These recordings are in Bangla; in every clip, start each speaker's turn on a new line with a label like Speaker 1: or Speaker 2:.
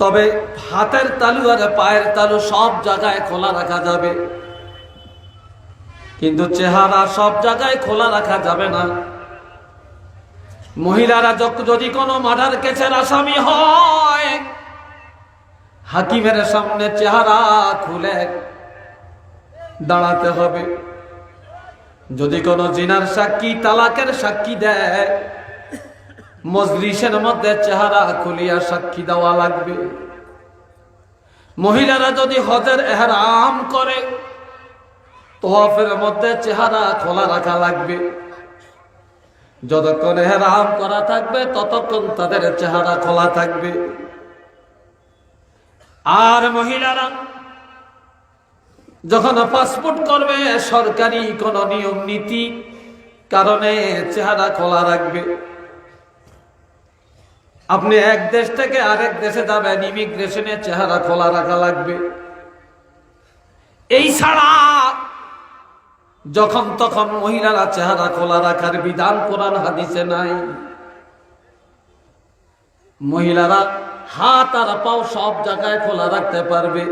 Speaker 1: তবে হাতের তালু আর পায়ের তালু সব জায়গায় খোলা রাখা যাবে, কিন্তু চেহারা সব জায়গায় খোলা রাখা যাবে না। মহিলারা যদি কোনো মার্ডার কেসের আসামি হয়, হাকিমের সামনে চেহারা খুলে দাঁড়াতে হবে। যদি কোনো জিনার সাক্ষী, তালাকের সাক্ষী দেয়, মজলিসের মধ্যে চেহারা খুলিয়া সাক্ষী দেওয়া লাগবে। মহিলারা যদি হজের ইহরাম করে, তওয়াফের মধ্যে চেহারা খোলা রাখা লাগবে। যতক্ষণ ইহরাম করা থাকবে ততক্ষণ তাদের চেহারা খোলা থাকবে। আর মহিলারা যখন পাসপোর্ট করবে, সরকারি কোন নিয়ম নীতি কারণে চেহারা খোলা রাখবে। আপনি এক দেশ থেকে আরেক দেশে যাবেন, ইমিগ্রেশনে চেহারা খোলা রাখা লাগবে। এই ছাড়া যখন তখন মহিলারা চেহারা খোলা রাখার বিধান কোরআন হাদিসে নাই। মহিলারা হাত আর পাও সব জায়গায় খোলা রাখতে পারবে,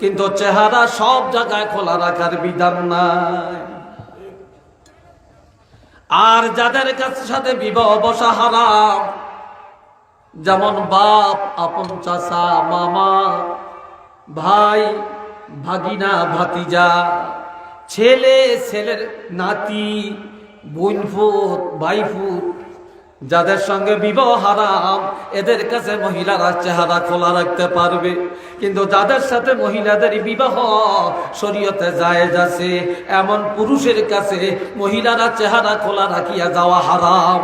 Speaker 1: কিন্তু চেহারা সব জায়গায় খোলা রাখার বিধান নাই। আর যাদের সাথে বিবাহ বসা হারাম, যেমন বাপ, আপন চাচা, মামা, ভাই, ভাগিনা, ভাতিজা, ছেলে, ছেলের নাতি, বোনফুত, ভাইফুত, যাদের সঙ্গে বিবাহ হারাম, এদের কাছে মহিলারা চেহারা খোলা রাখতে পারবে। কিন্তু যাদের সাথে মহিলাদের বিবাহ শরীয়তে জায়েজ আছে, এমন পুরুষের কাছে মহিলারা চেহারা খোলা রাখিয়া যাওয়া হারাম।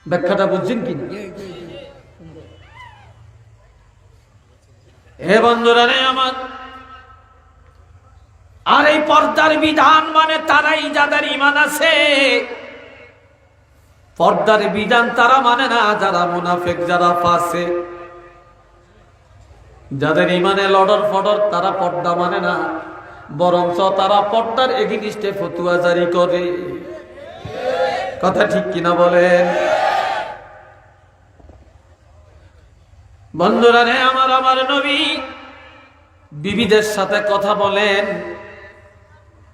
Speaker 1: ব্যাখ্যাটা বুঝছেন কি? হে বন্ধুরা রে আমার, আর এই পর্দার বিধান মানে তারাই যাদের ঈমান আছে। পর্দার বিধান তারা মানে না যারা মুনাফিক, যারা ফাসিক, যাদের ঈমানে লড়র ফডর, তারা পর্দা মানে না, বরঞ্চ তারা পর্দার এগেইনস্টে ফতোয়া জারি করে। কথা ঠিক কিনা বলেন? বন্ধুরা রে আমার, আমার নবী বিবিদের সাথে কথা বলেন।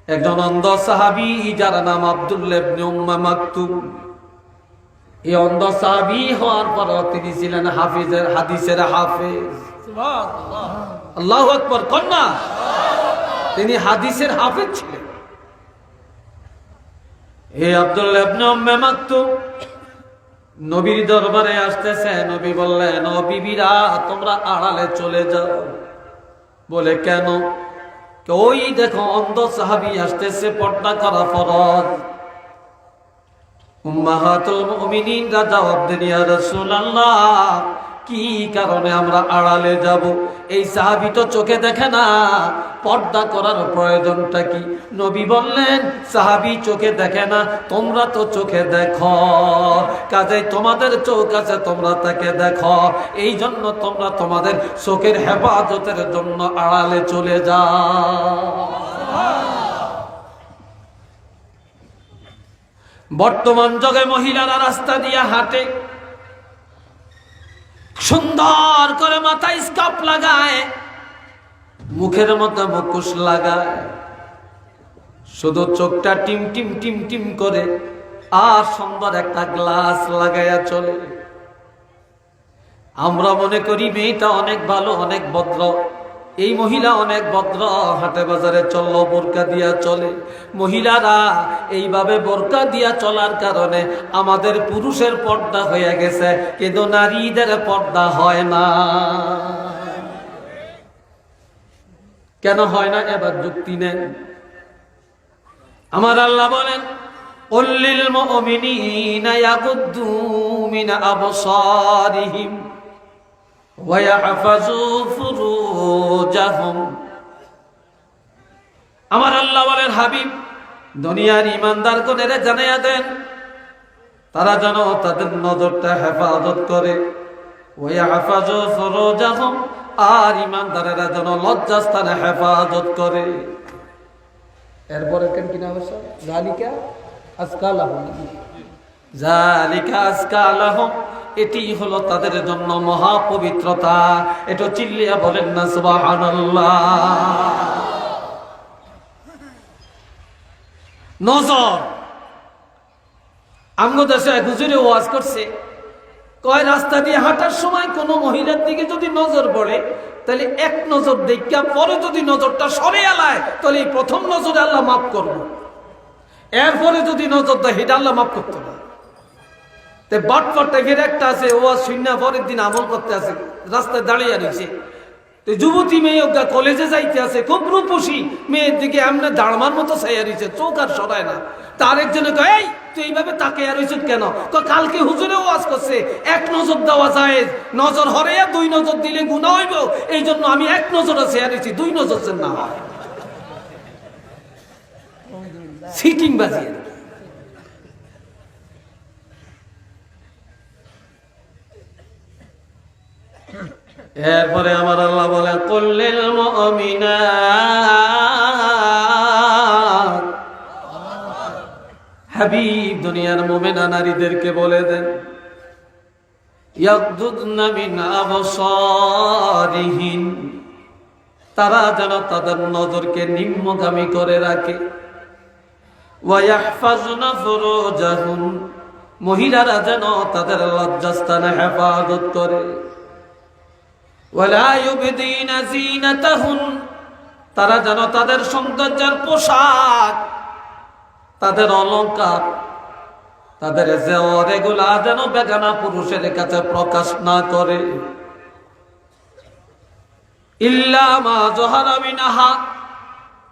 Speaker 1: একজন অন্ধ সাহাবী যার নাম আব্দুল্লাহ ইবনে উম্মে মাকতুম। এই অন্ধ সাহাবী হওয়ার পর তিনি ছিলেন হাফিজের, হাদিসের হাফিজ। সুবহানাল্লাহ, আল্লাহু আকবার কন্যা। তিনি হাদিসের হাফিজ ছিলেন। এই আব্দুল্লাহ ইবনে উম্মে মাকতুম নবীর দরবারে আসতেছে। নবী বললেন, ও বিবিরা, তোমরা আড়ালে চলে যাও। বলে কেন? ওই দেখো অন্ধ সাহাবী আসতেছে, পর্দা করা ফরজ। উম্মাহাতুল মুমিনিনরা জবাব দেন, ইয়া রাসূলুল্লাহ, কি কারণে আমরা আড়ালে যাব? এই সাহাবী তো চোখে দেখে না, পর্দা করার প্রয়োজনটা কি? নবী বললেন, সাহাবী চোখে দেখে না, তোমরা তো চোখে দেখো, কাজেই তোমাদের চোখ আছে, তোমরা তাকে দেখো। এই জন্য তোমরা তোমাদের চোখের হেফাজতের জন্য আড়ালে চলে যাও। বর্তমান যুগে মহিলারা রাস্তা দিয়ে হাঁটে, সুন্দর করে মাথায় স্কার্ফ লাগায়, মুখের মধ্যে মুখোশ লাগায়, শুধু চোখটা টিম টিম টিম টিম করে, আর সুন্দর একটা গ্লাস লাগাইয়া চলে। আমরা মনে করি মেয়েটা অনেক ভালো, অনেক ভদ্র। এই মহিলা অনেক ভদ্র, হাটে বাজারে চললো বোরকা দিয়া চলে। মহিলারা এইভাবে বোরকা দিয়া চলার কারণে আমাদের পুরুষের পর্দা হয়ে গেছে, কিন্তু নারীদের পর্দা হয় না। কেন হয় না? এবার যুক্তি নেন। আমার আল্লাহ বলেন, কুল্লিল মুমিনিনা ইয়াগুদ্দু মিন আবসারিহিম ওয়া ইয়াহফাযু ফুরুজাহুম। আমার আল্লাহ বলেন, হাবিব, দুনিয়ার ঈমানদারগণের জানাইয়া দেন, তারা যেন তাদের নজরটা হেফাজত করে। ওয়া ইয়াহফাযু ফুরুজাহুম, আর ঈমানদারেরা যেন লজ্জাস্থানে হেফাজত করে। এরপরে কেন কিনা হচ্ছে যালিকা আজকা লাহুম, যালিকা আজকা লাহুম, এটি হলো তাদের জন্য মহাপবিত্রতা। এটা চিল্লিয়া বলেন না সুবহানাল্লাহ। নজর, আমগো দেশে এক হুজুরে ওয়াজ করছে, কয় রাস্তা দিয়ে হাঁটার সময় কোনো মহিলার দিকে যদি নজর পড়ে তাহলে এক নজর দেখা পরে যদি নজরটা সরে আলায় তাহলে এই প্রথম নজরে আল্লাহ মাফ করবো, এরপরে যদি নজর দেয় এটা আল্লাহ মাফ করতো না। বাটপাটটা ফের একটা আছে, ও শূন্য পরের দিন আমল করতে আছে, রাস্তায় দাঁড়িয়ে রয়েছে। যুবতী মেয়ে ওকে কলেজে যাইতে আছে, খুব রূপসী, মেয়ের দিকে এমনি দাঁড়মার মতো ছাইয়া রয়েছে, চোখ আর সরায় না। তার একজনে কয়, এই তুই এইভাবে তাকে আর রয়েছে কেন? কালকে হুজুরে ওয়াজ করছে এক নজর দেওয়া যায়, নজর হরাইয়া দুই নজর দিলে গুনাহ হইব, এই জন্য আমি এক নজর আছে আর রয়েছি, দুই নজর না হয়। সিটিং বাজিয়ে এরপরে আমার আল্লাহ বলে, কুল্লিল মুমিনাত, হাবিব দুনিয়ার মুমিনা নারীদেরকে বলে দেন, ইয়াগদুদনা মিন আবসারিহিন, তারা যেন তাদের নজরকে নিম্নগামী করে রাখে, ওয়া ইয়াহফাজনা ফুরুজাহুন, মহিলারা যেন তাদের লজ্জাস্থানে হেফাজত করে, ওয়ালা ইউবদিনা যিনাতাহুন, তারা যেন তাদের সৌন্দর্যের পোশাক, তাদের অলংকার, তাদের জেওয়ার এগুলা যেন বেগানা পুরুষের কাছে প্রকাশ না করে, ইল্লা মা যহারা মিনহা,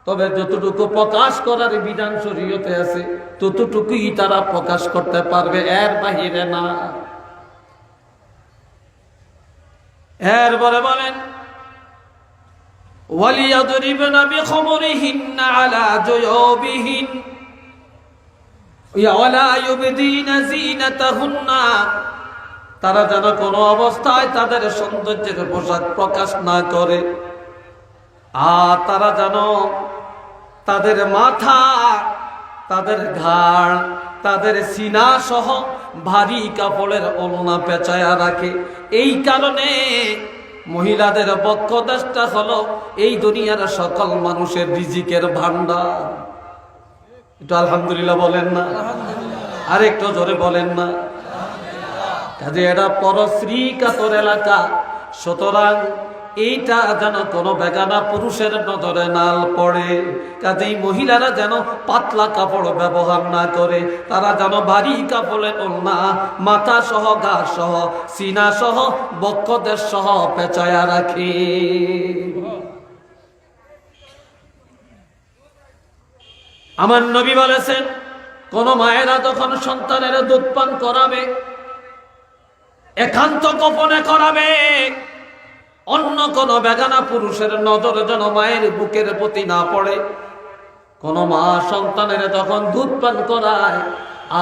Speaker 1: তবে যতটুকু প্রকাশ করার বিধান শরীয়তে আছে ততটুকুই তারা প্রকাশ করতে পারবে, এর বাহিরে না। এরপরে বলেন, ওয়ালিয়াদরিবনা বিখুমুরিহিন্না আলা জুয়ুবিহিন ওয়ালা ইউবদিনা যিনাতাহুন্না, তারা যেন কোনো অবস্থায় তাদের সৌন্দর্যের পোশাক প্রকাশ না করে, আর তারা যেন তাদের মাথা, তাদের ঘাড়, তাদের সিনা সহ ভারী কাপড়ের ওড়না পেঁচায়া রাখে। এই কারণে মহিলাদের বক্ষদেশটা হলো এই দুনিয়ার সকল মানুষের রিজিকের ভান্ডার। একটু আলহামদুলিল্লাহ বলেন না? আরেকটু জোরে বলেন না? কাজে এটা পরশ্রী কাতর এলাকা, সুতরাং এইটা যেন কোনো বেগানা পুরুষের নজরে নাল পড়ে। কাজেই মহিলারা যেন পাতলা কাপড় ব্যবহার না করে, তারা যেন ভারী কাপড়ের ওড়না মাথা সহ, গা সহ, সিনা সহ, বক্ষদেশ সহ পেঁচায়া রাখে। আমার নবী বলেছেন, কোন মায়েরা যখন সন্তানের দুধ পান করাবে একান্ত গোপনে করাবে, অন্য কোন বেগানা পুরুষের নজর যেন মায়ের বুকের প্রতি না পড়ে। কোন মা সন্তানের যখন দুধ পান করায়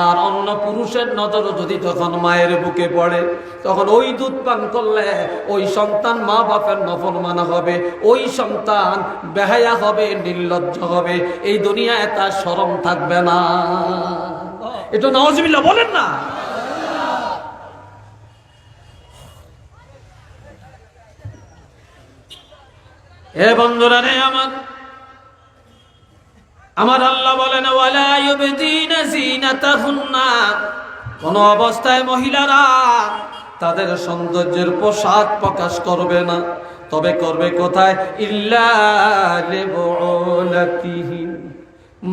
Speaker 1: আর অন্য পুরুষের নজর যদি তখন মায়ের বুকে পড়ে, তখন ওই দুধ পান করলে ওই সন্তান মা বাপের নফরমানা হবে, ওই সন্তান বেহায়া হবে, নির্লজ্জ হবে, এই দুনিয়ায় তার শরম থাকবে না। এটা নাউজুবিল্লাহ বলেন না? এ বন্ধুরা রে আমার আল্লাহ বলেন, ওয়ালা ইউবদিনা যিনাতাহুন্না, কোন অবস্থায় মহিলারা তাদের সৌন্দর্যের পোশাক প্রকাশ করবে না, তবে করবে কোথায়? ইল্লা লিবুলাতিহিম,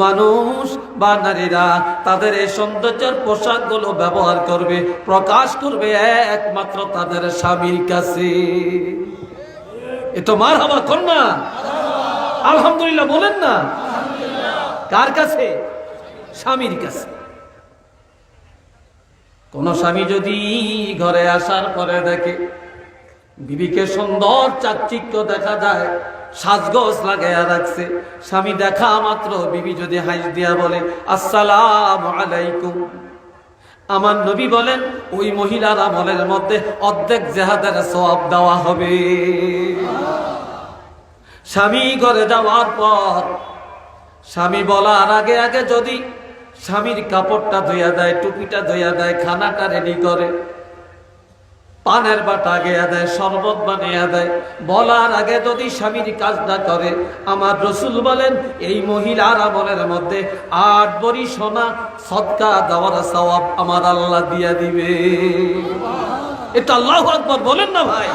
Speaker 1: মানুষ বা নারীরা তাদের এই সৌন্দর্যের পোশাকগুলো ব্যবহার করবে, প্রকাশ করবে একমাত্র তাদের স্বামীর কাছে। এতো মারহাবা কর না, আলহামদুলিল্লাহ বলেন না? কার কাছে? স্বামীর কাছে। কোন স্বামী যদি ঘরে আসার পরে দেখে বিবিকে সুন্দর চাকচিক্য দেখা যায়, সাজগোজ লাগাইয়া রাখছে, স্বামী দেখা মাত্র বিবি যদি হাঁস দিয়া বলে আসসালামু আলাইকুম, আমার নবী বলেন ওই মহিলার আমলের মধ্যে অর্ধেক জিহাদের সওয়াব দেওয়া হবে। স্বামী ঘরে যাওয়ার পর স্বামী বলার আগে আগে যদি স্বামীর কাপড়টা ধুইয়া দেয়, টুপিটা ধুইয়া দেয়, খানাটা রেডি করে, পানের বাটা গেয়া দেয়, শরবত বানিয়ে দেয়। বলার আগে যদি স্বামীর কাজ না করে, আমার রসুল বলেন এই মহিলার আমলের মধ্যে 8 ভরি সোনা সদকা দেওয়ার সওয়াব আমার আল্লাহ দিয়া দিবে। এটা আল্লাহু আকবার বলেন না ভাই।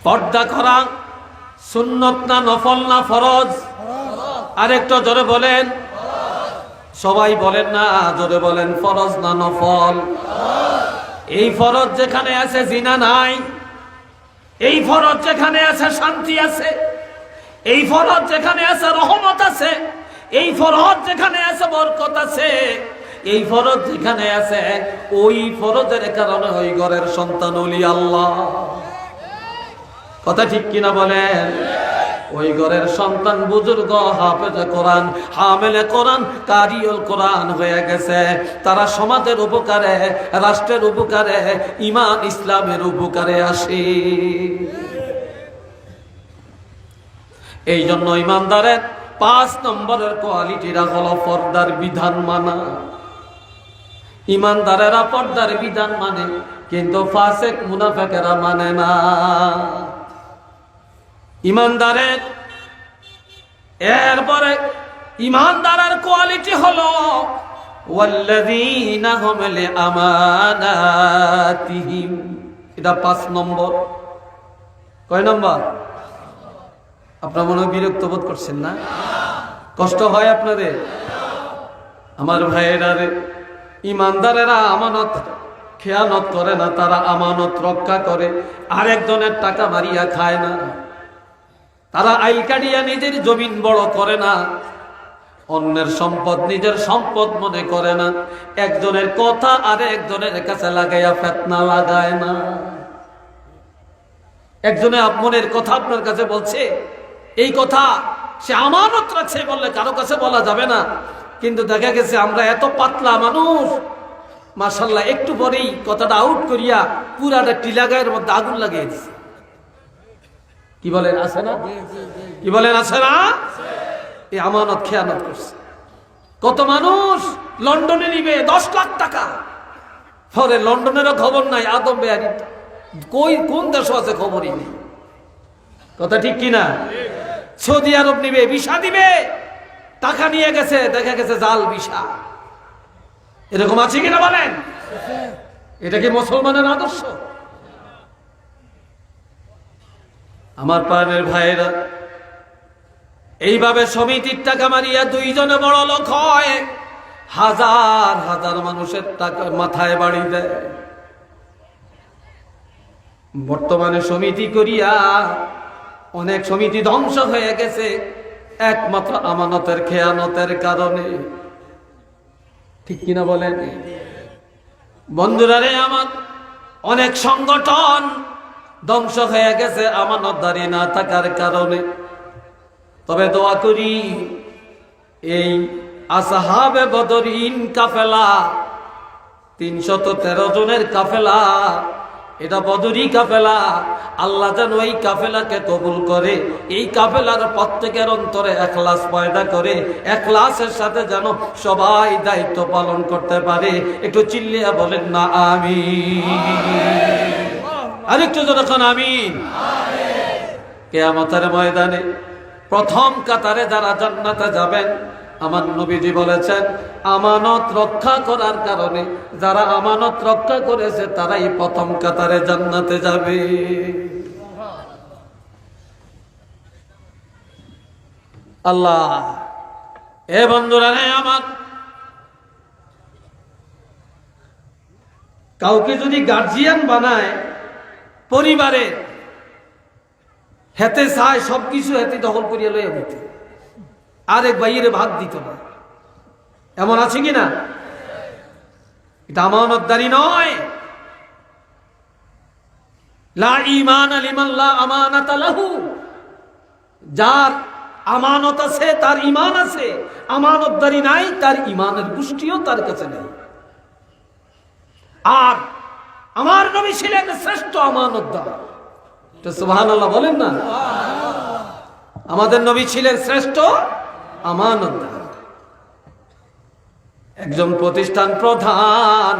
Speaker 1: পর্দা করা সুন্নত না নফল না ফরজ? আরেকটু জোরে বলেন। সবাই বলেন না, জোরে বলেন। ফরজ না নফল? এই ফরজ যেখানে আছে জিনা নাই, এই ফরজ যেখানে আছে শান্তি আছে, এই ফরজ যেখানে আছে রহমত আছে, এই ফরজ যেখানে আছে বরকত আছে, এই ফরজ যেখানে আছে ওই ফরজের কারণে ওই ঘরের সন্তান ওলি আল্লাহ। কথা ঠিক কিনা বলেন? ওই ঘরের সন্তান বুজুর্গ হাফেজে কোরআন, হামেলে কোরআন, কারিউল কোরআন হয়ে গেছে। তারা সমাজের উপকারে, রাষ্ট্রের উপকারে, ঈমান ইসলামের উপকারে আসে। এই জন্য ঈমানদারের 5 নম্বরের কোয়ালিটিরা হলো পর্দার বিধান মানা। ঈমানদারেরা পর্দার বিধান মানে, কিন্তু ফাসিক মুনাফিকেরা মানে না। ঈমানদারের এরপরে ঈমানদারের কোয়ালিটি হলো ওয়াল্লাযীনা হুম লিআমানাতিহিম। এটা 5 নম্বর। কয় নম্বর? আপনারা মনে হয় বিরক্ত বোধ করছেন না? কষ্ট হয় আপনাদের? আমার ভাইয়েরা রে, ঈমানদারেরা আমানত খেয়ানত করে না, তারা আমানত রক্ষা করে। আরেকজনের টাকা মারিয়া খায় না, তারা আইল কাটিয়া নিজের জমিন বড় করে না, অন্যের সম্পদ নিজের সম্পদ মনে করে না, একজনের কথা আরেকজনের কাছে লাগাইয়া ফিতনা লাগায় না। একজনে আপনের কথা আপনার কাছে বলছে, এই কথা সে আমানত রাখছে বললে কারো কাছে বলা যাবে না, কিন্তু দেখা গেছে আমরা এত পাতলা মানুষ, মাশাআল্লাহ একটু পরেই কথাটা আউট করিয়া পুরাটা টিলা গায়ের মধ্যে আগুন লাগিয়ে দিছে। কি বলেন, আছে না? কি বলেন, আছে না? এই আমানত খেয়ানত করছে। কত মানুষ লন্ডনে নিবে 10 লাখ টাকা, পরে লন্ডনেরও খবর নাই, আদম বেয়ারি কই কোন দেশ আছে খবরই নেই। কথা ঠিক কিনা? সৌদি আরব নিবে, ভিসা দিবে, টাকা নিয়ে গেছে, দেখা গেছে জাল ভিসা। এরকম আছে কিনা বলেন? এটা কি মুসলমানের আদর্শ? আমার প্রাণের ভাইয়েরা, এইভাবে সমিতির টাকা মারিয়া 2 জনে বড় লোক হয়, হাজার হাজার মানুষের টাকা মাথায় বাড়ি দেয়। বর্তমানে সমিতি করিয়া অনেক সমিতি ধ্বংস হয়ে গেছে একমাত্র আমানতের খেয়ানতের কারণে। ঠিক কিনা বলেন? বন্ধুরা রে আমার, অনেক সংগঠন ধ্বংস হয়ে গেছে আমানতদারি না থাকার কারণে। তবে দোয়া করি, এই আসহাবে বদরিন কাফেলা 313 জনের কাফেলা, এটা বদরি কাফেলা, আল্লাহ যেন এই কাফেলাকে কবুল করে, এই কাফেলার প্রত্যেকের অন্তরে ইখলাস পয়দা করে, ইখলাসের সাথে যেন সবাই দায়িত্ব পালন করতে পারে। একটু চিল্লিয়া বলেন না আমিন। আরেকটু যখন আমিন। কিয়ামতের ময়দানে প্রথম কাতারে যারা জান্নাতে যাবেন, আমার নবীজি বলেছেন আমানত রক্ষা করার কারণে যারা আমানত রক্ষা করেছে তারাই প্রথম কাতারে জান্নাতে যাবে। আল্লাহ, এ বন্ধুরা রে আমার, কাউকে যদি গার্জিয়ান বানায় পরিবারে, হেতে চায় সবকিছু হেতে দখল করিয়া লইয়া দিতে, আরেক ভাইয়ের ভাগ দিত না, এমন আছে কিনা? এটা আমানতদারি নয়। লা ঈমান লিমান লা আমানাত লাহু, যার আমানত আছে তার ঈমান আছে, আমানতদারি নাই তার ঈমানের পুষ্টিও তার কাছে নেই। আর আমার নবী ছিলেন শ্রেষ্ঠ আমানতদার। তো সুবহানাল্লাহ বলেন না? আমাদের নবী ছিলেন শ্রেষ্ঠ আমানতদার। একজন প্রতিষ্ঠান প্রধান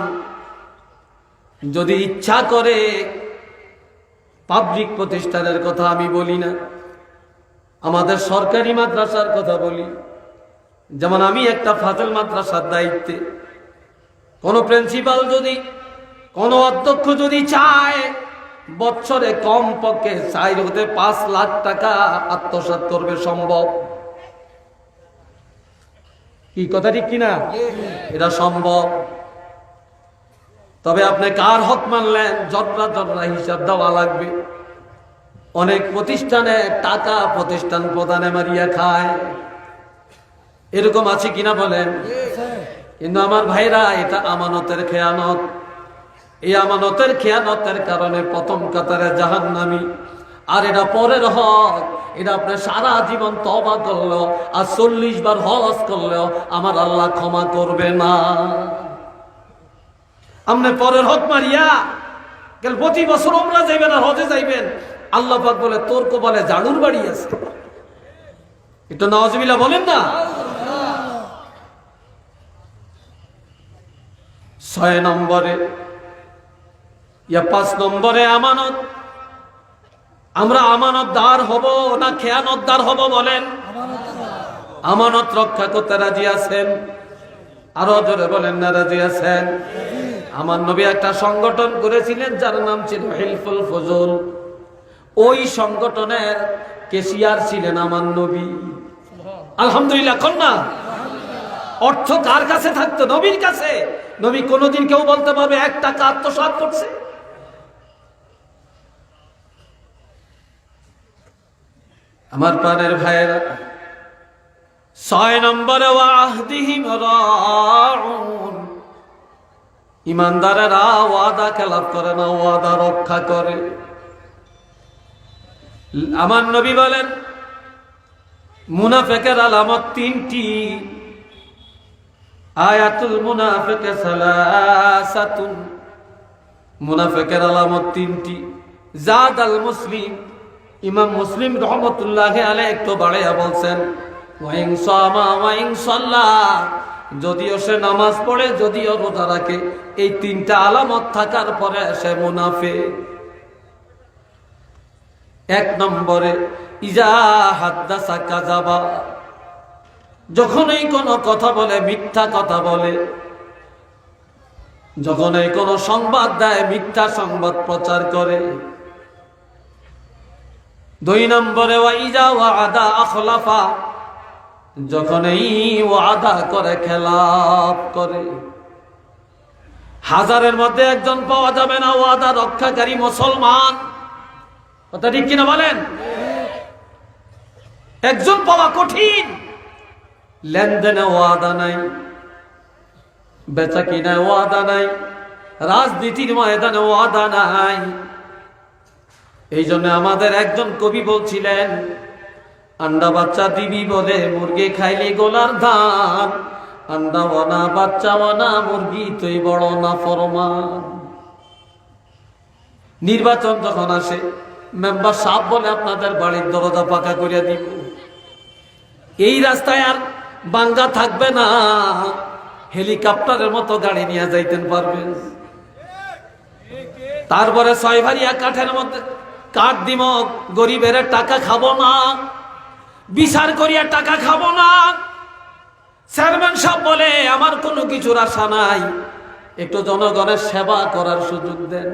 Speaker 1: যদি ইচ্ছা করে, পাবলিক প্রতিষ্ঠানের কথা আমি বলি না, আমাদের সরকারি মাদ্রাসার কথা বলি, যেমন আমি একটা ফাজিল মাদ্রাসার দায়িত্বে, কোন প্রিন্সিপাল যদি, কোন অধ্যক্ষ যদি চায় বছরে কমপক্ষে 4 হতে 5 লাখ টাকা আত্মসাৎ করবে, সম্ভব? কি কথা ঠিক কিনা? এটা সম্ভব। তবে আপনি কার হক মানলেন, জররা জররা হিসাব দেওয়া লাগবে। অনেক প্রতিষ্ঠানে টাকা প্রতিষ্ঠান প্রধানে মারিয়া খায়, এরকম আছে কিনা বলেন? কিন্তু আমার ভাইরা, এটা আমানতের খেয়ানত। এই আমানতের খেয়ানতের কারণে প্রথম কাতারে জাহান্নামী। আর এটা পরের হক, এটা আপনি সারা জীবন তওবা করলেও আর 40 বার হজ করলেও আমার আল্লাহ ক্ষমা করবে না। আপনি পরের হক মারিয়া গেল, প্রতি বছর উমরা যাইবেন আর হজে যাইবেন, আল্লাহ পাক বলে তোর কপালে জাড়ুর বাড়ি আছে। এটা নাউজুবিল্লাহ বলেন না? 6 নম্বরে 5 নম্বরে আমানত। আমরা আমানতদার হব না খেয়ানতদার হব বলেন? আমানত রক্ষা করতে রাজি আছেন? আরো জোরে বলেন না রাজি আছেন? আমার নবী একটা সংগঠন করেছিলেন যার নাম ছিল হিলফুল ফজল। ওই সংগঠনের কেশিয়ার ছিলেন আমার নবী। আলহামদুলিল্লাহ কোন না? অর্থ কার কাছে থাকতো? নবীর কাছে। নবী কোনদিন কেউ বলতে পারবে 1 টাকা আত্মসাৎ করছে? আমার প্রাণের ভাইয়েরা, 6 নম্বরে ওয়াহদিহিম রাউন। ইমানদারেরা ওয়াদা খেলাফ করে না, ওয়াদা রক্ষা করে। আমার নবী বলেন মুনাফিকের আলামত 3টি। আয়াতুল মুনাফিকে সালাসাতুন। মুনাফিকের আলামত 3টি। জাদাল মুসলিম, ইমাম মুসলিম রহমতুল্লাহি আলাইহি একটু বাড়াইয়া বলছেন ওয়াইন সামা ওয়াইন সাল্লা, যদিও সে নামাজ পড়ে, যদিও রোজা রাখে, এই 3টা আলামত থাকার পরে সে মুনাফিক। 1 নম্বরে ইজা হাদ্দাসা কাযাবা, যখনই কোনো কথা বলে মিথ্যা কথা বলে, যখনই কোনো সংবাদ দেয় মিথ্যা সংবাদ প্রচার করে। 2 নম্বরে ওয়াইজা ওয়াদা আখলাফা, যখনই ওয়াদা করে খেলাপ করে। 1000-এর মধ্যে একজন পাওয়া যাবে না ওয়াদা রক্ষাকারী মুসলমান। কথা ঠিক কিনা বলেন? একজন পাওয়া কঠিন। লেনদেনে ওয়াদা নাই, বেচা কিনায় ওয়াদা নাই, রাজনীতির ময়দানে ওয়াদা নাই। এই জন্য আমাদের একজন কবি বলছিলেন, আন্ডা বাচ্চা দিবি বলে মুরগি খাইলি গোলার ধান, আন্ডা বানা বাচ্চা বানা মুরগি তুই বড় না ফরমান। নির্বাচন যখন আসে, মেম্বার সাহেব বলে আপনাদের বাড়ির দরজা পাকা করিয়া দিব। এই রাস্তায় আর বাঙ্গা থাকবে না, হেলিকপ্টারের মতো গাড়ি নিয়ে যাইতেন পারবেন। তারপরে 6 ভারিয়া কাঠের মধ্যে কাঠ দিব, গরিবের টাকা খাবো না, বিচার করিয়া টাকা খাবো না। চেয়ারম্যান সাহেব বলে আমার কোনো কিছুর আশা নাই, একটু জনগণের সেবা করার সুযোগ দেন।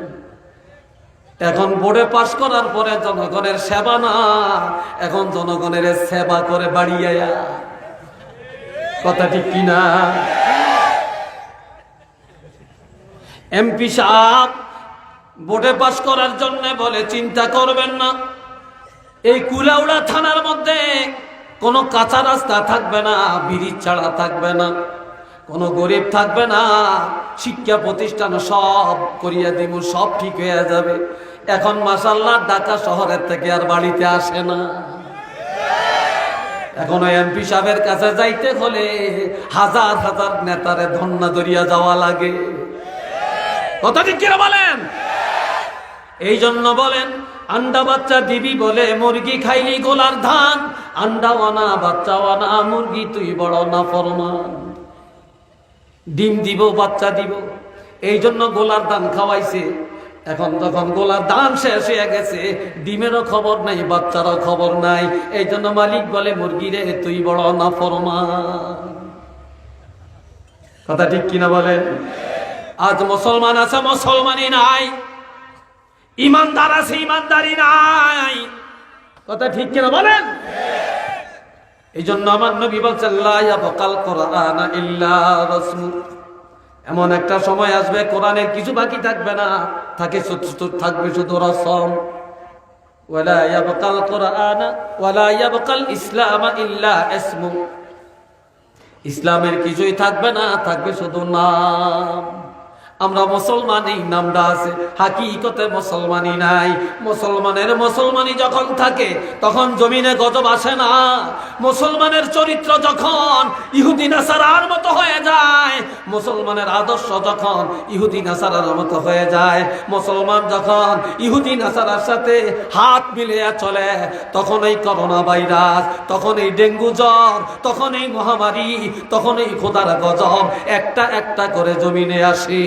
Speaker 1: এখন বোর্ডে পাশ করার পরে জনগণের সেবা না, এখন জনগণের সেবা করে বাড়িয়ে। কথা ঠিক কিনা? এমপি সাহেব বোর্ডে পাশ করার জন্য বলে চিন্তা করবেন না, এই কুলাউড়া থানার মধ্যে কোনো কাঁচা রাস্তা থাকবে না, ব্রিজ ছাড়া থাকবে না, কোনো গরিব থাকবে না, শিক্ষা প্রতিষ্ঠান সব করিয়া দিব, সব ঠিক হয়ে যাবে। এখন মাশাআল্লাহ ঢাকা শহরের থেকে আর বাড়িতে আসে না। এখন এমপি সাহেবের কাছে যাইতে হলে 1000 নেতারে ধন্না ধরিয়া যাওয়া লাগে। কথা ঠিক কিনা বলেন? এই জন্য বলেন আন্ডা বাচ্চা দিবি বলে মুরগি খাইলি গোলার ধান, আন্ডাওয়ানা বাচ্চাওয়ানা মুরগি তুই বড় না ফরমান। ডিম দিব, বাচ্চা দিব, এই জন্য গোলার দান খাওয়াইছে। এখন যখন গোলার দান শেষ হয়ে গেছে, ডিমেরও খবর নাই, বাচ্চারও খবর নাই। এই জন্য মালিক বলে, মুরগিরে তুই বড় নাফরমান। কথা ঠিক কিনা বলেন? আজ মুসলমান আছে, মুসলমানই নাই। ইমানদার আছে, ইমানদারি নাই। কথা ঠিক কিনা বলেন? এই জন্য আমার নবী বলছেন, লা ইয়াবকাল কুরআনা ইল্লা রাসূল। এমন একটা সময় আসবে কোরআনের কিছু বাকি থাকবে না, থাকবে শুধু রসম। ওয়ালা ইয়াবকাল কুরআনা ওয়ালা ইয়াবকাল ইসলাম ইল্লা ইসমু। ইসলামের কিছুই থাকবে না, থাকবে শুধু নাম। আমরা মুসলমান, এই নামটা আছে, হাকিকতে মুসলমানই নাই। মুসলমানের মুসলমানি যখন থাকে তখন জমিনে গজব আসে না। মুসলমানের চরিত্র যখন ইহুদি নাসারার মতো হয়ে যায়, মুসলমানের আদর্শ যখন ইহুদি নাসারার মতো হয়ে যায়, মুসলমান যখন ইহুদি নাসারার সাথে হাত মিলিয়ে চলে, তখন এই করোনা ভাইরাস, তখন এই ডেঙ্গু জ্বর, তখন এই মহামারী, তখন এই খোদার গজব একটা একটা করে জমিনে আসে।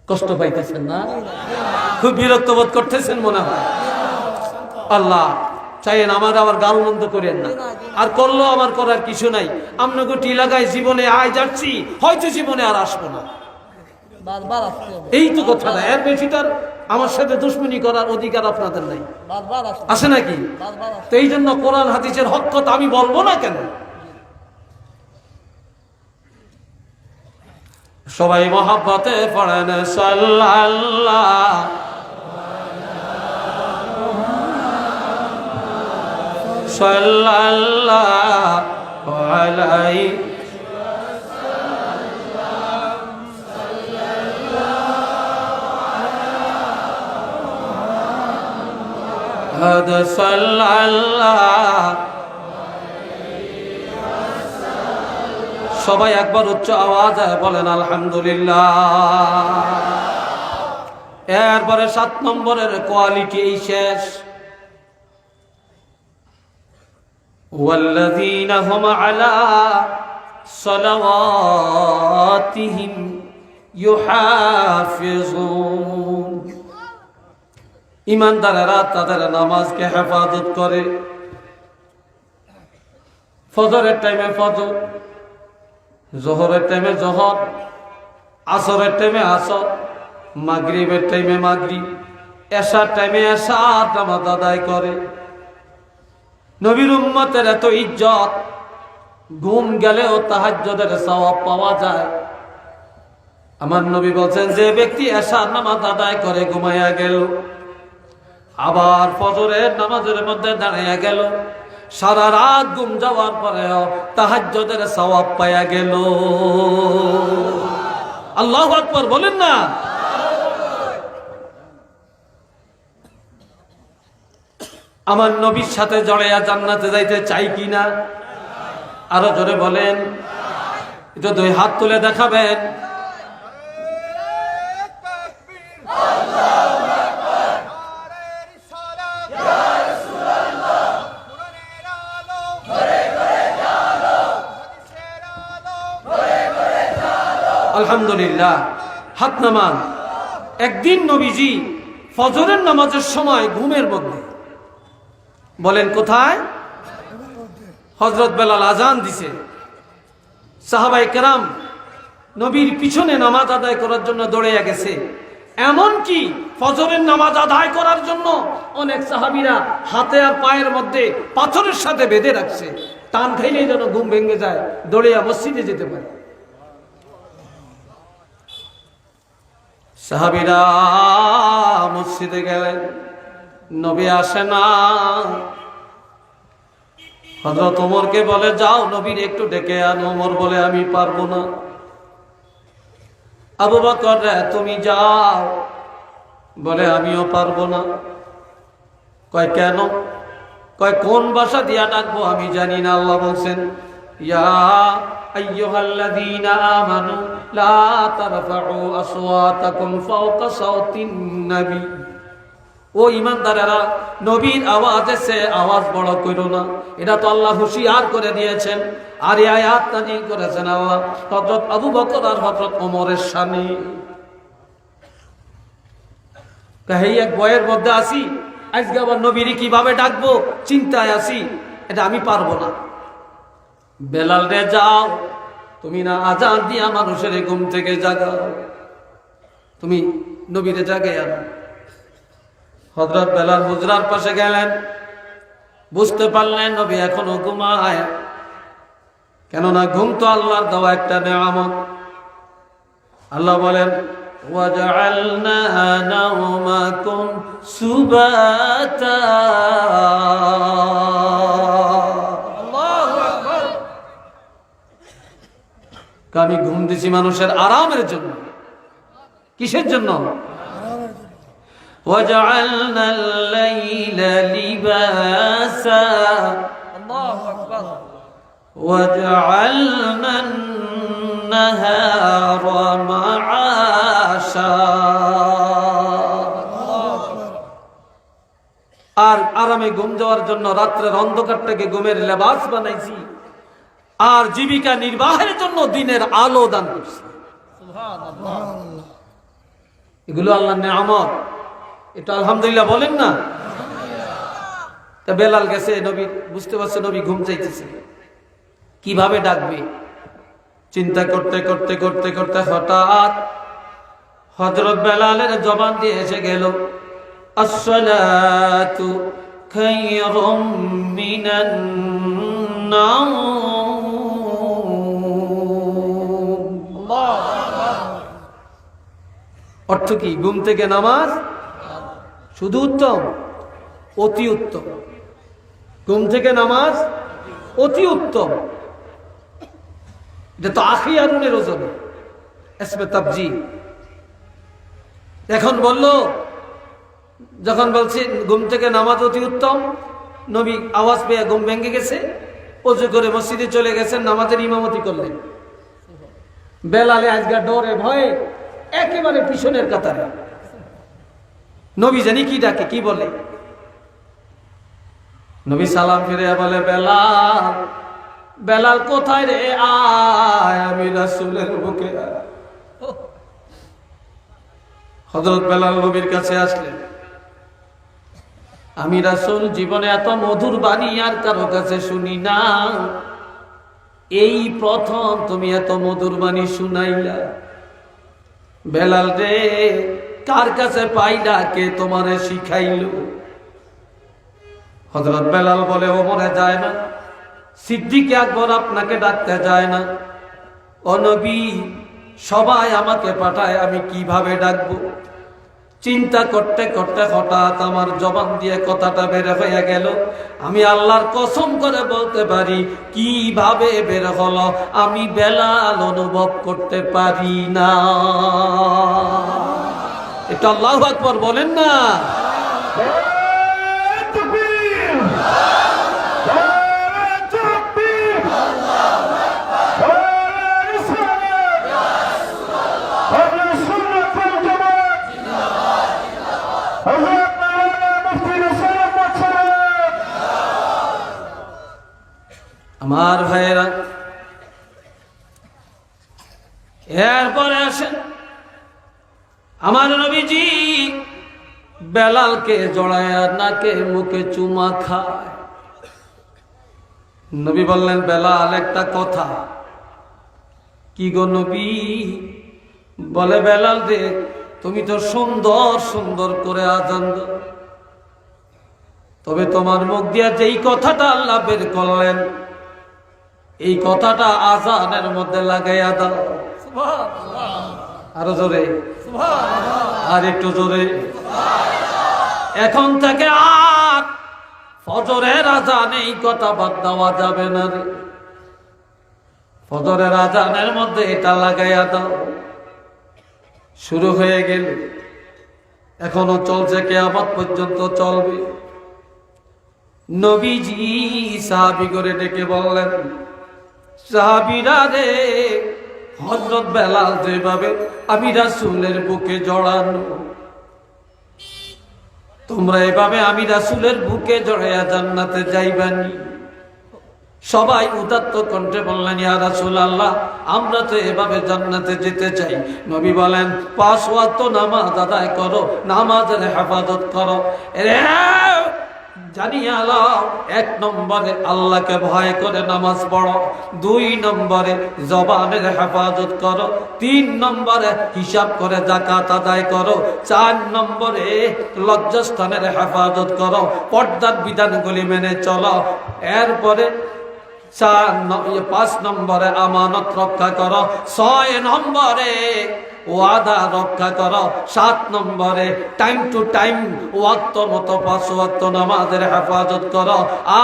Speaker 1: কষ্ট পাইতেছেন না? খুব বিরক্ত বোধ করতেছেন মনে হয়। আল্লাহ চাইেন আমার আবার গাল মন্দ করেন না। আর করলো আমার করার কিছু নাই। আপনাকে এলাকায় জীবনে আয় যাচ্ছি, হয়তো জীবনে আর আসবো না, এই তো কথা না। এর বেশি তার আমার সাথে দুশ্মনী করার অধিকার আপনাদের নাই, আছে নাকি? তো এই জন্য কোরআন হাদিসের হক কথা আমি বলবো না কেন? সবাই মহব্বতে পড়েন সাল্লাল্লাহ সাল্লাল্লাহু আলাইহি সবাই একবার উচ্চ আওয়াজে বলেন আলহামদুলিল্লাহ। এরপরে 7 নম্বরের কোয়ালিটি এই শেষ। ওয়াল্লাযীনা হুম আলা সালাওয়াতিহিম ইউহাফিজুন। ইমানদারেরা তাদের নামাজকে হেফাজত করে। ফজরের টাইমে ফজর, জোহরের টাইমে জোহর, আসরের টাইমে আসর, মাগরিবের টাইমে মাগরিব, এশার টাইমে এশার নামাজ আদায় করে। নবীর উম্মতের এত ইজ্জত, ঘুম গেলেও তাহাজ্জুদের সওয়াব পাওয়া যায়। আমার নবী বলছেন, যে ব্যক্তি এশার নামাজ আদায় করে ঘুমাইয়া গেল, আবার ফজরের নামাজের মধ্যে দাঁড়াইয়া গেল, সারা রাত ঘুম যাওয়ার পরেও তাহাজ্জুদের সওয়াব পাইয়া গেল। আল্লাহু আকবার বলেন না? আমার নবীর সাথে জড়াইয়া জান্নাতে যাইতে চাই কিনা? আরো জোরে বলেন। এটা 2 হাত তুলে দেখাবেন। আলহামদুলিল্লাহ, হাত নামান। একদিন নবীজি ফজরের নামাজের সময় ঘুমের মধ্যে, বলেন কোথায়? হযরত বেলাল আজান দিছে। সাহাবায়ে কেরাম নবীর পিছনে নামাজ আদায় করার জন্য দৌড়ে গেছে। এমন কি ফজরের নামাজ আদায় করার জন্য অনেক সাহাবীরা হাতে আর পায়ের মধ্যে পাথরের সাথে বেঁধে রাখছে, টান খাইলেই যেন ঘুম ভেঙে যায়, দৌড়ে মসজিদে যেতে পারে। সাহাবীরা মসজিদে গেলেন, নবী আসে না। হযরত ওমরকে বলে, যাও নবীর একটু ডেকে আনো। ওমর বলে, আমি পারবো না। আবু বকর, তুমি যাও। বলে, আমিও পারবো না। কয় কেন? কয় কোন ভাষা দিয়া ডাকবো আমি জানি না। আল্লাহ বলছেন, ইয়া আইয়ুহাল্লাযীনা আমানু লা তারফাউ আসওয়াতাকুম ফাওকা সাওতিন নবী। ও ইমানদারেরা, নবীর আওয়াজ এসে আওয়াজ বড় করো না, এটা তো আল্লাহ হুঁশিয়ার করে দিয়েছেন। আর এই আয়াত নাযিল করেছেন আল্লাহ হযরত আবু বকর আর হযরত ওমরের শানে। কাহিনী এক বয়ের মধ্যে আসি, আজকে আবার নবীরে কিভাবে ডাকবো চিন্তায় আসি, এটা আমি পারবো না। বেলাল রে যাও, তুমি না আজান দিয়া মানুষের ঘুম থেকে জাগাও, তুমি নবীরে জাগে আনো। হযরত বেলাল হুজরার পাশে গেলেন, বুঝতে পারলেন নবী এখনো ঘুমায়, কেননা ঘুম তো আল্লাহর দেওয়া একটা নেয়ামত। আল্লাহ বলেন ওয়াজআলনা নাওমাকুম সুবাতা, আল্লাহু আকবার। আমি ঘুম দিছি মানুষের আরামের জন্য। কিসের জন্য? وَجَعَلْنَا اللَّيْلَ لِبَاسًا اللَّهُ أَكْبَرُ وَجَعَلْنَا النَّهَارَ مَعَاشًا। আর আরামে ঘুম যাওয়ার জন্য রাত্রের অন্ধকারটাকে ঘুমের লেবাস বানাইছি, আর জীবিকা নির্বাহের জন্য দিনের আলো দান করছি। সুবহানাল্লাহ, এগুলো আল্লাহর নিয়ামত। এটা আলহামদুলিল্লাহ বলেন না? তা বেলাল গেছে, নবী বুঝতে পারছে নবী ঘুম চাইতেছে, কিভাবে ডাকবে চিন্তা করতে করতে করতে করতে হঠাৎ হযরত বেলালের জবান দিয়ে এসে গেল আসসালাতু খায়রুম মিনান নাওম। অর্থ কি? ঘুম থেকে নামাজ শুধু উত্তম, অতি উত্তম। ঘুম থেকে নামাজ অতি উত্তম। এটা তো আখিয়ারুনের ওজনে ইসমে তাবজিল। এখন বললো, যখন বলছি ঘুম থেকে নামাজ অতি উত্তম, নবী আওয়াজ পেয়ে ঘুম ভেঙে গেছে, ওযু করে মসজিদে চলে গেছেন, নামাজের ইমামতি করলেন। বেলালে আজকে ডরে ভয়ে একেবারে পিছনের কাতারে। নবী জানি কি ডাকে, কি বলে? নবী সালাম ফিরে বলে বেলাল, বেলাল কোথায় রে? আয়, আমি রাসূলের বুকে। হযরত বেলাল নবীর কাছে আসলেন। আমি রাসূল জীবনে এত মধুর বাণী আর কারো কাছে শুনি না, এই প্রথম তুমি এত মধুর বাণী শুনাইলা। বেলাল রে, কার কাছে পাইলা? কে তোমারে শিখাইল? হযরত বেলাল বলে ওমরে যায় না, সিদ্দিক আকবর আপনাকে ডাকতে যায় না, ও নবী সবাই আমাকে পাঠায়, আমি কিভাবে ডাকবো? চিন্তা করতে করতে হঠাৎ আমার জবান দিয়ে কথাটা বের হয়ে গেল। আমি আল্লাহর কসম করে বলতে পারি, কিভাবে বের হলো আমি বেলাল অনুভব করতে পারি না। এটা আল্লাহু আকবার বলেন না? আমার ভাইয়েরা, এরপরে আসেন আমার নবীজি বেলালকে জড়ায় নাকে মুখে চুমা খায়। নবী বললেন বেলাল একটা কথা। কি গো নবী? বলে বেলাল রে, তুমি তো সুন্দর সুন্দর করে আজান দাও, তবে তোমার মুখ দিয়া যেই কথাটা আল্লাহ বের করলেন, এই কথাটা আজানের মধ্যে লাগাইয়া দাও। সুবহানাল্লাহ, আরো জোরে সুবহানাল্লাহ, আর একটু জোরে। এখন থেকে আর ফজরের আজানে এই কথা বাদ দেওয়া যাবে না রে। ফজরের আজানের মধ্যে এটা লাগাইয়া দাও। শুরু হয়ে গেল, এখনো চলছে, কিয়ামত পর্যন্ত চলবে। নবীজি সাহাবী করে ডেকে বললেন, সাহাবীরা রে, হযরত বেলাল যেভাবে আমি রাসূলের বুকে জড়ানো, তোমরা এভাবে আমি রাসূলের বুকে জড়াইয়া জান্নাতে যাইবানি। সবাই উদাত্ত কণ্ঠে বললেন, ইয়া রাসূলুল্লাহ, আমরা তো এভাবে জান্নাতে যেতে চাই। নবী বলেন, 5 ওয়াক্ত নামাজ আদায় করো, নামাজের হেফাজত করো। জানিয়ে আলাও, 1 নম্বরে আল্লাহকে ভয় করে নামাজ পড়ো, 2 নম্বরে জবানের হেফাজত করো, 3 নম্বরে হিসাব করে যাকাত আদায় করো, 4 নম্বরে লজ্জাস্থানের হেফাজত করো, পর্দার বিধানগুলি মেনে চলো। এরপরে 5 নম্বরে আমানত রক্ষা করো, 6 নম্বরে ওয়াদা রক্ষা করো, 7 নম্বরে টাইম টু টাইম ওয়াক্ত মতো 5 ওয়াক্ত নামাজের হেফাজত করো।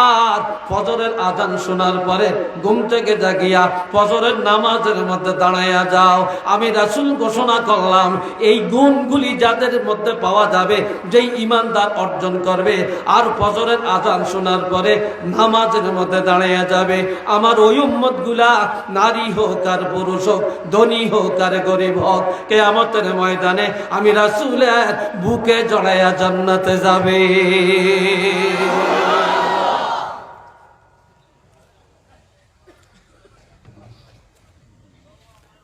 Speaker 1: আর ফজরের আজান শোনার পরে ঘুম থেকে জাগিয়া ফজরের নামাজের মধ্যে দাঁড়াইয়া যাও। আমি রাসূল ঘোষণা করলাম, এই গুণগুলি যাদের মধ্যে পাওয়া যাবে, যেই ঈমানদার অর্জন করবে আর ফজরের আজান শোনার পরে নামাজের মধ্যে দাঁড়াইয়া যাবে, আমার ওই উম্মতগুলা নারী হোক আর পুরুষ হোক, ধনী হোক আর গরিব হোক, কিয়ামতের ময়দানে আমি রাসূলের বুকে জড়াইয়া জান্নাতে যাবে।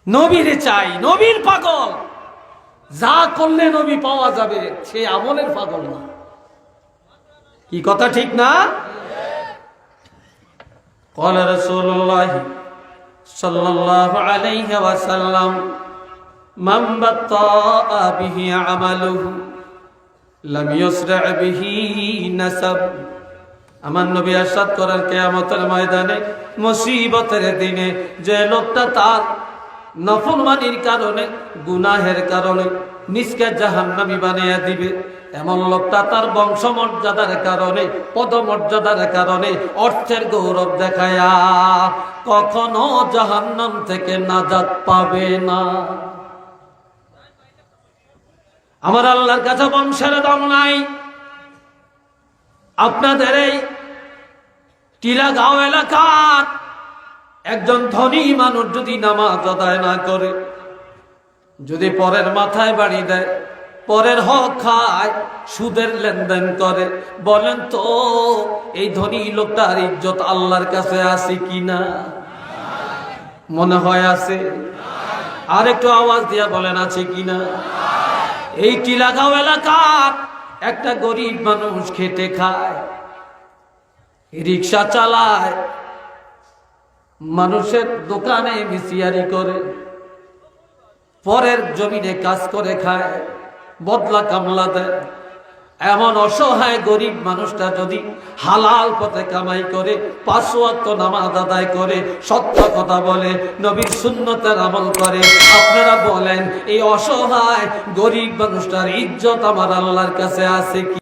Speaker 1: নবীরে চাই, নবীর পাগল। যা করলে নবী পাওয়া যাবে, সে আমলের পাগল না। কি কথা ঠিক না? قال رسول الله صلى الله عليه وسلم من بطأ به عمله لم يسرع به نسب। আমার নবী ইরশাদ করেন, কিয়ামতের ময়দানে মুসিবতের দিনে যে লোকটা তার নফরমানির কারণে, গুনাহের কারণে নিজকে জাহান্নামী বানিয়ে দিবে, এমন লোকটা তার বংশমর্যাদার কারণে, পদমর্যাদার কারণে, অর্থের গৌরব দেখায়া কখনো জাহান্নাম থেকে নাজাত পাবে না। আমার আল্লাহর কাছে বংশের দাম নাই। আপনাদের এই টিলাগাঁও এলাকার একজন ধনী মানুষ যদি নামাজ আদায় না করে, যদি পরের মাথায় বাড়ি দেয়, পরের হক খায়, সুদের লেনদেন করে, বলেন তো এই ধনী লোকটার ইজ্জত আল্লাহর কাছে আছে কিনা? মনে হয় আছে। আর একটু আওয়াজ দিয়া বলেন, আছে কিনা? এই টিলাগাঁও এলাকার একটা গরিব মানুষ খেটে খায়, রিক্সা চালায়, মানুষের দোকানে মিসিয়ারি করে, পরের জমিনে কাজ করে খায়, বদলা কামলা দেয়। এমন অসহায় গরিব মানুষটা যদি হালাল পথে কামাই করে, 5 ওয়াক্ত নামাজ আদায় করে, সত্য কথা বলে, নবীর সুন্নতের আমল করে, আপনারা বলেন এই অসহায় গরিব মানুষটার ইজ্জত আমার আল্লাহর কাছে আছে কি?